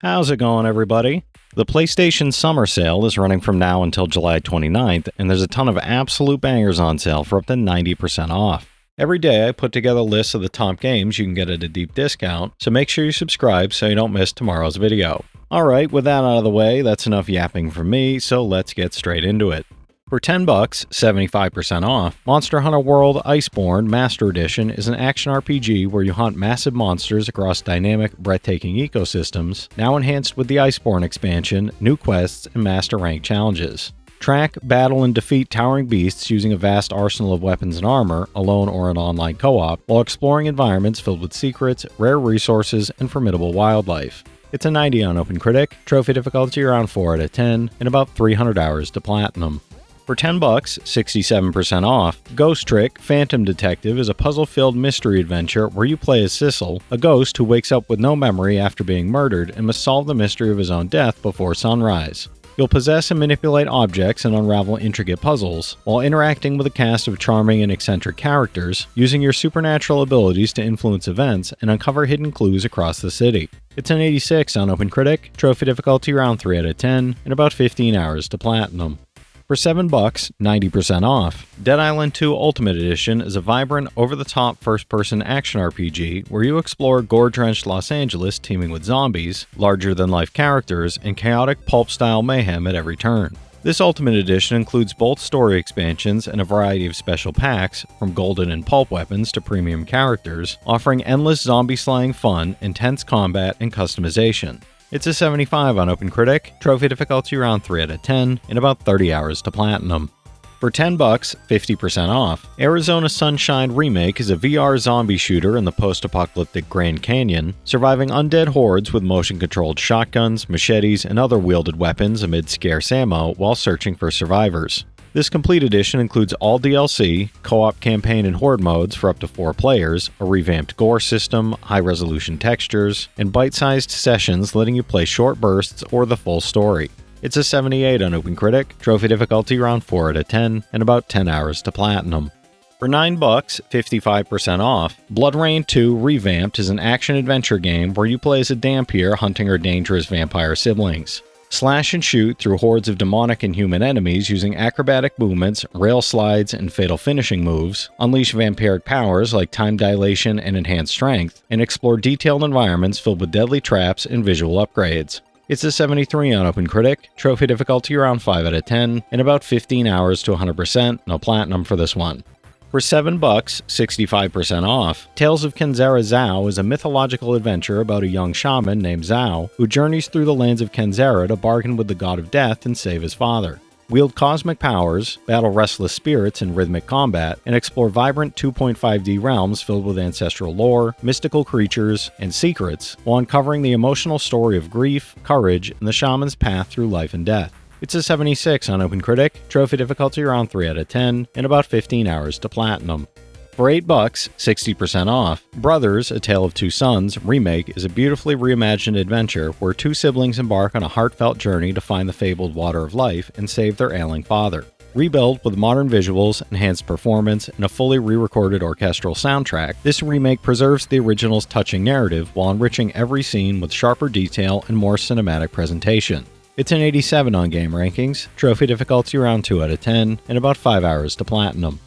How's it going, everybody? The PlayStation Summer Sale is running from now until July 29th, and there's a ton of absolute bangers on sale for up to 90% off. Every day I put together lists of the top games you can get at a deep discount, so make sure you subscribe so you don't miss tomorrow's video. Alright, with that out of the way, that's enough yapping from me, so let's get straight into it. For $10, 75% off, Monster Hunter World Iceborne Master Edition is an action RPG where you hunt massive monsters across dynamic, breathtaking ecosystems, now enhanced with the Iceborne expansion, new quests, and master rank challenges. Track, battle, and defeat towering beasts using a vast arsenal of weapons and armor, alone or in online co-op, while exploring environments filled with secrets, rare resources, and formidable wildlife. It's a 90 on OpenCritic, trophy difficulty around 4 out of 10, and about 300 hours to platinum. For $10, 67% off, Ghost Trick Phantom Detective is a puzzle-filled mystery adventure where you play as Sissel, a ghost who wakes up with no memory after being murdered and must solve the mystery of his own death before sunrise. You'll possess and manipulate objects and unravel intricate puzzles, while interacting with a cast of charming and eccentric characters, using your supernatural abilities to influence events and uncover hidden clues across the city. It's an 86 on OpenCritic, trophy difficulty around 3 out of 10, and about 15 hours to platinum. For $7, 90% off, Dead Island 2 Ultimate Edition is a vibrant, over-the-top first-person action RPG where you explore gore-drenched Los Angeles teeming with zombies, larger-than-life characters, and chaotic pulp-style mayhem at every turn. This Ultimate Edition includes both story expansions and a variety of special packs, from golden and pulp weapons to premium characters, offering endless zombie-slaying fun, intense combat, and customization. It's a 75 on OpenCritic, trophy difficulty around 3 out of 10, and about 30 hours to platinum. For $10, 50% off, Arizona Sunshine Remake is a VR zombie shooter in the post-apocalyptic Grand Canyon, surviving undead hordes with motion-controlled shotguns, machetes, and other wielded weapons amid scarce ammo while searching for survivors. This complete edition includes all DLC, co-op campaign and horde modes for up to 4 players, a revamped gore system, high-resolution textures, and bite-sized sessions letting you play short bursts or the full story. It's a 78 on OpenCritic, trophy difficulty around 4 out of 10, and about 10 hours to platinum. For $9, 55% off, Bloodrayne 2 Revamped is an action-adventure game where you play as a Dampier hunting her dangerous vampire siblings. Slash and shoot through hordes of demonic and human enemies using acrobatic movements, rail slides, and fatal finishing moves, unleash vampiric powers like time dilation and enhanced strength, and explore detailed environments filled with deadly traps and visual upgrades. It's a 73 on OpenCritic, trophy difficulty around 5 out of 10, and about 15 hours to 100%, no platinum for this one. For $7, 65% off, Tales of Kenzera Zau is a mythological adventure about a young shaman named Zau who journeys through the lands of Kenzera to bargain with the god of death and save his father. Wield cosmic powers, battle restless spirits in rhythmic combat, and explore vibrant 2.5D realms filled with ancestral lore, mystical creatures, and secrets, while uncovering the emotional story of grief, courage, and the shaman's path through life and death. It's a 76 on OpenCritic, trophy difficulty around 3 out of 10, and about 15 hours to platinum. For $8, 60% off, Brothers, A Tale of Two Sons Remake is a beautifully reimagined adventure where two siblings embark on a heartfelt journey to find the fabled Water of Life and save their ailing father. Rebuilt with modern visuals, enhanced performance, and a fully re-recorded orchestral soundtrack, this remake preserves the original's touching narrative while enriching every scene with sharper detail and more cinematic presentation. It's an 87 on Game Rankings, trophy difficulty around 2 out of 10, and about 5 hours to platinum.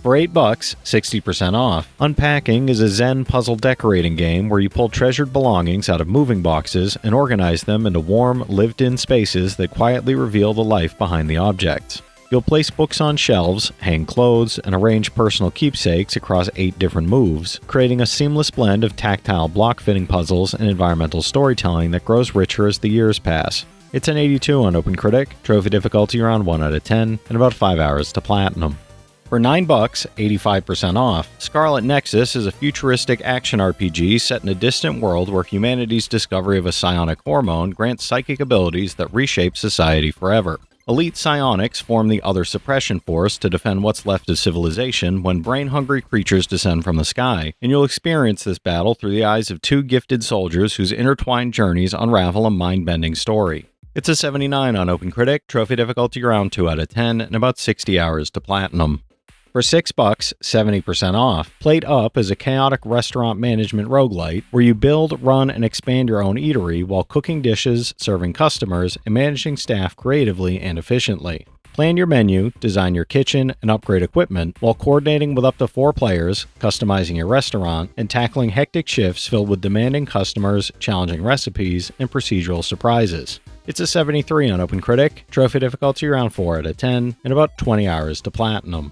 For $8, 60% off, Unpacking is a Zen puzzle decorating game where you pull treasured belongings out of moving boxes and organize them into warm, lived-in spaces that quietly reveal the life behind the objects. You'll place books on shelves, hang clothes, and arrange personal keepsakes across 8 different moves, creating a seamless blend of tactile block-fitting puzzles and environmental storytelling that grows richer as the years pass. It's an 82 on OpenCritic, trophy difficulty around 1 out of 10, and about 5 hours to platinum. For $9, 85% off, Scarlet Nexus is a futuristic action RPG set in a distant world where humanity's discovery of a psionic hormone grants psychic abilities that reshape society forever. Elite psionics form the Other Suppression Force to defend what's left of civilization when brain-hungry creatures descend from the sky, and you'll experience this battle through the eyes of 2 gifted soldiers whose intertwined journeys unravel a mind-bending story. It's a 79 on OpenCritic, trophy difficulty around 2 out of 10, and about 60 hours to platinum. For $6, 70% off. Plateup is a chaotic restaurant management roguelite where you build, run, and expand your own eatery while cooking dishes, serving customers, and managing staff creatively and efficiently. Plan your menu, design your kitchen, and upgrade equipment while coordinating with up to 4 players, customizing your restaurant, and tackling hectic shifts filled with demanding customers, challenging recipes, and procedural surprises. It's a 73 on OpenCritic, trophy difficulty around 4 out of 10, and about 20 hours to platinum.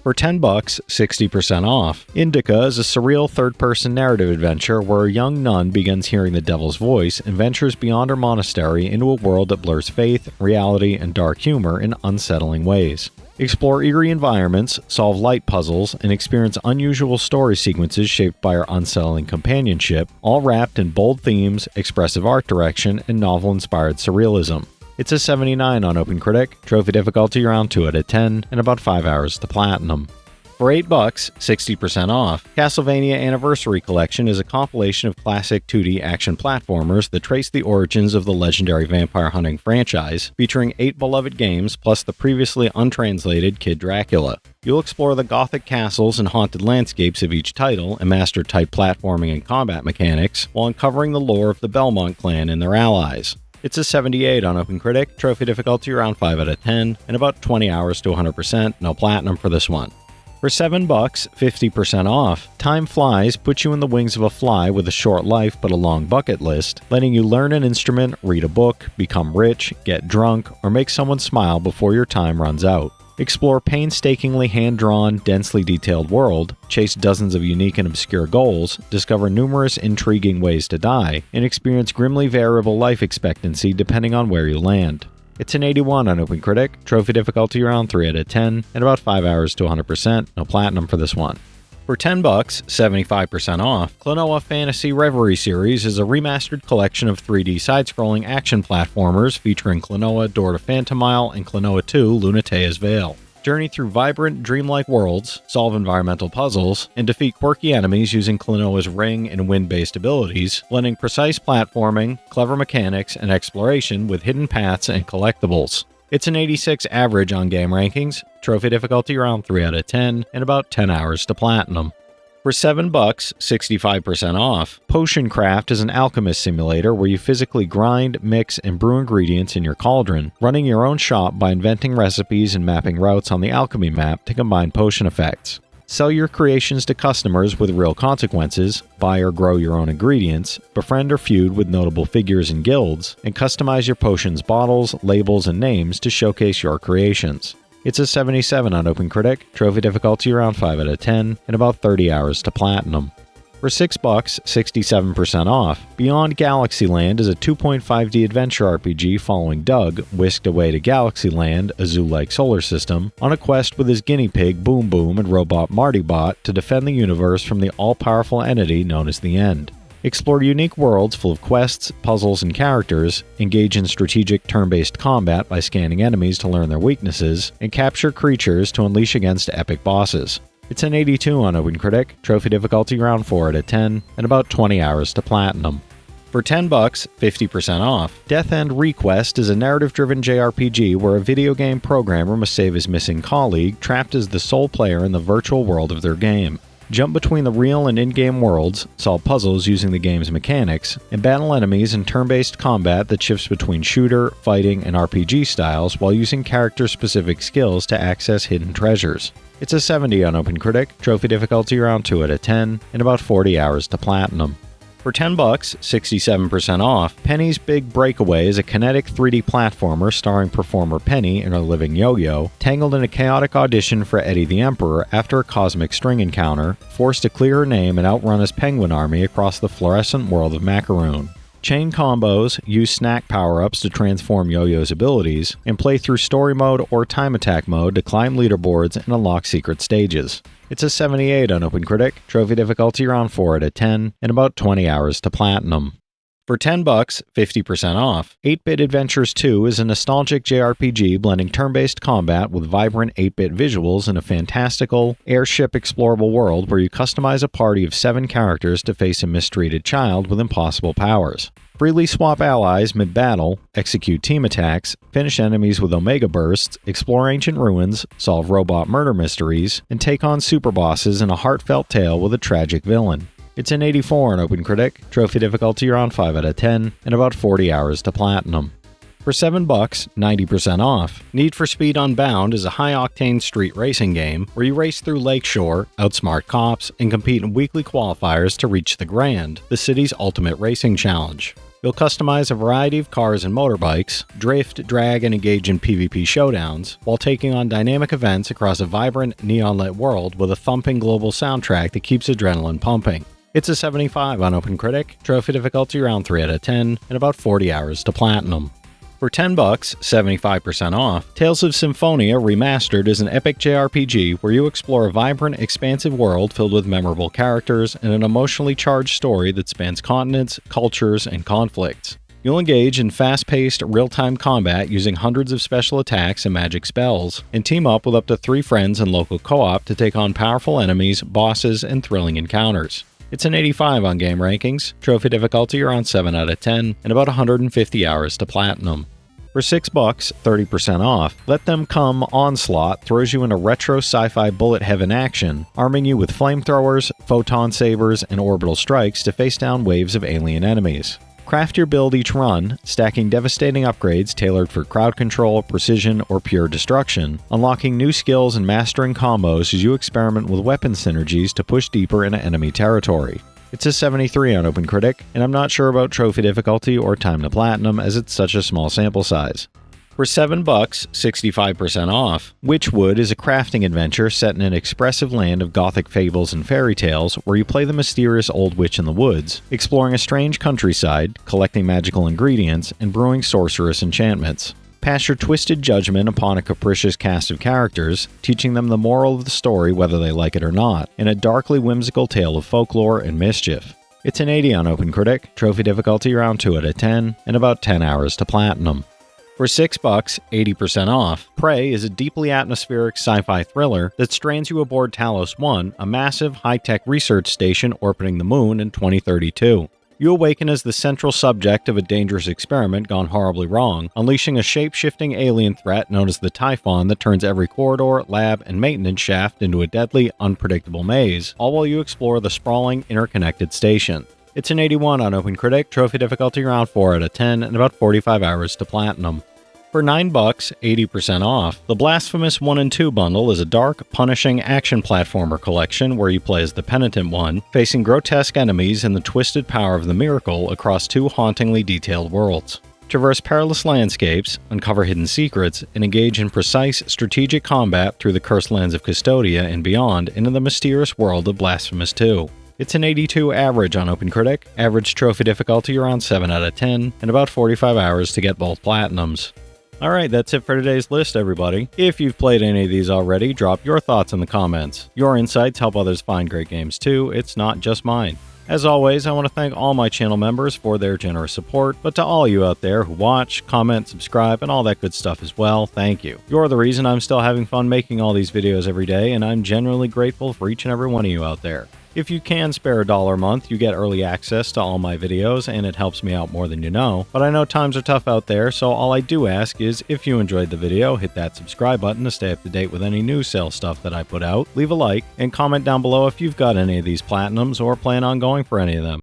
For $10, 60% off. Indika is a surreal third-person narrative adventure where a young nun begins hearing the devil's voice and ventures beyond her monastery into a world that blurs faith, reality, and dark humor in unsettling ways. Explore eerie environments, solve light puzzles, and experience unusual story sequences shaped by her unsettling companionship, all wrapped in bold themes, expressive art direction, and novel-inspired surrealism. It's a 79 on OpenCritic, trophy difficulty around 2 out of 10, and about 5 hours to platinum. For $8, 60% off. Castlevania Anniversary Collection is a compilation of classic 2D action platformers that trace the origins of the legendary vampire hunting franchise, featuring 8 beloved games plus the previously untranslated Kid Dracula. You'll explore the gothic castles and haunted landscapes of each title and master type platforming and combat mechanics, while uncovering the lore of the Belmont clan and their allies. It's a 78 on OpenCritic, trophy difficulty around 5 out of 10, and about 20 hours to 100%, no platinum for this one. For $7, 50% off. Time Flies puts you in the wings of a fly with a short life but a long bucket list, letting you learn an instrument, read a book, become rich, get drunk, or make someone smile before your time runs out. Explore painstakingly hand-drawn, densely detailed world, chase dozens of unique and obscure goals, discover numerous intriguing ways to die, and experience grimly variable life expectancy depending on where you land. It's an 81 on OpenCritic, trophy difficulty around 3 out of 10, and about 5 hours to 100%, no platinum for this one. For $10, 75% off, Klonoa Phantasy Reverie series is a remastered collection of 3D side-scrolling action platformers featuring Klonoa Door to Phantomile and Klonoa 2 Lunatea's Veil. Journey through vibrant, dreamlike worlds, solve environmental puzzles, and defeat quirky enemies using Klonoa's ring and wind-based abilities, blending precise platforming, clever mechanics, and exploration with hidden paths and collectibles. It's an 86 average on game rankings, trophy difficulty around 3 out of 10, and about 10 hours to platinum. For $7, 65% off. Potion Craft is an alchemist simulator where you physically grind, mix, and brew ingredients in your cauldron, running your own shop by inventing recipes and mapping routes on the alchemy map to combine potion effects. Sell your creations to customers with real consequences, buy or grow your own ingredients, befriend or feud with notable figures and guilds, and customize your potions' bottles, labels, and names to showcase your creations. It's a 77 on OpenCritic, trophy difficulty around 5 out of 10, and about 30 hours to platinum. For $6, 67% off. Beyond Galaxyland is a 2.5D adventure RPG following Doug, whisked away to Galaxyland, a zoo-like solar system, on a quest with his guinea pig Boom Boom and robot Marty Bot to defend the universe from the all-powerful entity known as the End. Explore unique worlds full of quests, puzzles, and characters, engage in strategic turn-based combat by scanning enemies to learn their weaknesses, and capture creatures to unleash against epic bosses. It's an 82 on OpenCritic, trophy difficulty around 4 out of 10, and about 20 hours to platinum. For $10, 50% off. Death End Request is a narrative-driven JRPG where a video game programmer must save his missing colleague, trapped as the sole player in the virtual world of their game. Jump between the real and in-game worlds, solve puzzles using the game's mechanics, and battle enemies in turn-based combat that shifts between shooter, fighting, and RPG styles while using character-specific skills to access hidden treasures. It's a 70 on OpenCritic, trophy difficulty around 2 out of 10, and about 40 hours to platinum. For $10, 67% off, Penny's Big Breakaway is a kinetic 3D platformer starring performer Penny and her living yo-yo, tangled in a chaotic audition for Eddie the Emperor after a cosmic string encounter, forced to clear her name and outrun his penguin army across the fluorescent world of Macaroon. Chain combos, use snack power-ups to transform Yo-Yo's abilities, and play through story mode or time attack mode to climb leaderboards and unlock secret stages. It's a 78 on OpenCritic, trophy difficulty around 4 out of 10, and about 20 hours to platinum. For $10, 50% off. 8-Bit Adventures 2 is a nostalgic JRPG blending turn-based combat with vibrant 8-bit visuals in a fantastical, airship explorable world where you customize a party of 7 characters to face a mistreated child with impossible powers. Freely swap allies mid-battle, execute team attacks, finish enemies with Omega Bursts, explore ancient ruins, solve robot murder mysteries, and take on super bosses in a heartfelt tale with a tragic villain. It's an 84 on OpenCritic, trophy difficulty around 5 out of 10, and about 40 hours to platinum. For $7, 90% off, Need for Speed Unbound is a high-octane street racing game where you race through Lakeshore, outsmart cops, and compete in weekly qualifiers to reach the Grand, the city's ultimate racing challenge. You'll customize a variety of cars and motorbikes, drift, drag, and engage in PvP showdowns, while taking on dynamic events across a vibrant, neon-lit world with a thumping global soundtrack that keeps adrenaline pumping. It's a 75 on OpenCritic, trophy difficulty around 3 out of 10, and about 40 hours to platinum. For $10, 75% off, Tales of Symphonia Remastered is an epic JRPG where you explore a vibrant, expansive world filled with memorable characters and an emotionally charged story that spans continents, cultures, and conflicts. You'll engage in fast-paced, real-time combat using hundreds of special attacks and magic spells, and team up with up to 3 friends in local co-op to take on powerful enemies, bosses, and thrilling encounters. It's an 85 on Game Rankings, trophy difficulty around 7 out of 10, and about 150 hours to platinum. For $6, 30% off, Let Them Come Onslaught throws you into retro sci-fi bullet heaven action, arming you with flamethrowers, photon sabers, and orbital strikes to face down waves of alien enemies. Craft your build each run, stacking devastating upgrades tailored for crowd control, precision, or pure destruction, unlocking new skills and mastering combos as you experiment with weapon synergies to push deeper into enemy territory. It's a 73 on OpenCritic, and I'm not sure about trophy difficulty or time to platinum as it's such a small sample size. For $7, 65% off, Wytchwood is a crafting adventure set in an expressive land of gothic fables and fairy tales where you play the mysterious old witch in the woods, exploring a strange countryside, collecting magical ingredients, and brewing sorcerous enchantments. Pass your twisted judgment upon a capricious cast of characters, teaching them the moral of the story whether they like it or not, in a darkly whimsical tale of folklore and mischief. It's an 80 on OpenCritic, trophy difficulty around 2 out of 10, and about 10 hours to platinum. For $6, 80% off, Prey is a deeply atmospheric sci-fi thriller that strands you aboard Talos 1, a massive, high-tech research station orbiting the moon in 2032. You awaken as the central subject of a dangerous experiment gone horribly wrong, unleashing a shape-shifting alien threat known as the Typhon that turns every corridor, lab, and maintenance shaft into a deadly, unpredictable maze, all while you explore the sprawling, interconnected station. It's an 81 on OpenCritic, trophy difficulty around 4 out of 10, and about 45 hours to platinum. For $9, 80% off, the Blasphemous 1 and 2 bundle is a dark, punishing action platformer collection where you play as the Penitent One, facing grotesque enemies and the twisted power of the Miracle across 2 hauntingly detailed worlds. Traverse perilous landscapes, uncover hidden secrets, and engage in precise, strategic combat through the cursed lands of Custodia and beyond into the mysterious world of Blasphemous 2. It's an 82 average on OpenCritic, average trophy difficulty around 7 out of 10, and about 45 hours to get both platinums. Alright, that's it for today's list, everybody. If you've played any of these already, drop your thoughts in the comments. Your insights help others find great games too, it's not just mine. As always, I want to thank all my channel members for their generous support, but to all you out there who watch, comment, subscribe, and all that good stuff as well, thank you. You're the reason I'm still having fun making all these videos every day, and I'm genuinely grateful for each and every one of you out there. If you can spare $1 a month, you get early access to all my videos, and it helps me out more than you know. But I know times are tough out there, so all I do ask is, if you enjoyed the video, hit that subscribe button to stay up to date with any new sale stuff that I put out, leave a like, and comment down below if you've got any of these platinums or plan on going for any of them.